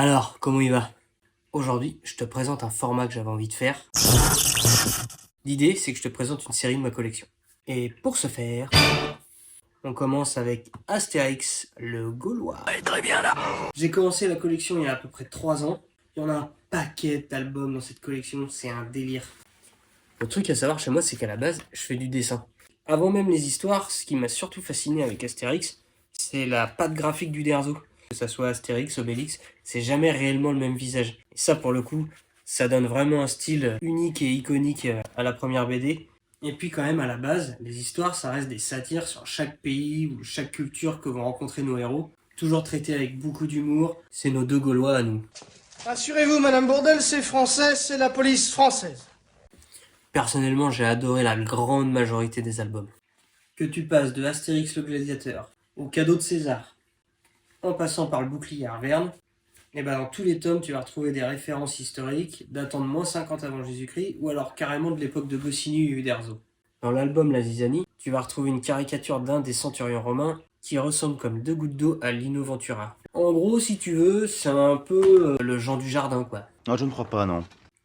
Alors, comment il va? Aujourd'hui, je te présente un format que j'avais envie de faire. L'idée, c'est que je te présente une série de ma collection. Et pour ce faire, on commence avec Astérix, le Gaulois. Ouais, très bien là. J'ai commencé la collection il y a à peu près 3 ans. Il y en a un paquet d'albums dans cette collection, c'est un délire. Le truc à savoir chez moi, c'est qu'à la base, je fais du dessin. Avant même les histoires, ce qui m'a surtout fasciné avec Astérix, c'est la patte graphique d'Uderzo. Que ça soit Astérix, Obélix, c'est jamais réellement le même visage. Et ça, pour le coup, ça donne vraiment un style unique et iconique à la première BD. Et puis quand même, à la base, les histoires, ça reste des satires sur chaque pays ou chaque culture que vont rencontrer nos héros. Toujours traités avec beaucoup d'humour. C'est nos deux Gaulois à nous. Rassurez-vous, Madame Bourdelle, c'est français, c'est la police française. Personnellement, j'ai adoré la grande majorité des albums. Que tu passes de Astérix le Gladiateur au Cadeau de César, en passant par le bouclier Arverne, et ben dans tous les tomes, tu vas retrouver des références historiques datant de -50 avant Jésus-Christ ou alors carrément de l'époque de Goscinny et Uderzo. Dans l'album La Zizanie, tu vas retrouver une caricature d'un des centurions romains qui ressemble comme deux gouttes d'eau à Lino Ventura. En gros, si tu veux, c'est un peu le Jean du Jardin, quoi. Non, je ne crois pas, non.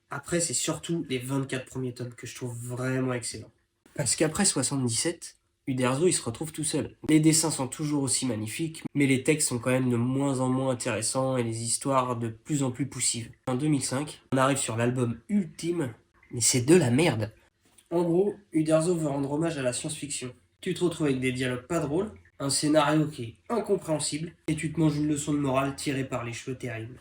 Après, c'est surtout les 24 premiers tomes que je trouve vraiment excellents. Parce qu'après 77, Uderzo il se retrouve tout seul. Les dessins sont toujours aussi magnifiques, mais les textes sont quand même de moins en moins intéressants et les histoires de plus en plus poussives. En 2005, on arrive sur l'album ultime, mais c'est de la merde. En gros, Uderzo veut rendre hommage à la science-fiction. Tu te retrouves avec des dialogues pas drôles, un scénario qui est incompréhensible, et tu te manges une leçon de morale tirée par les cheveux terribles.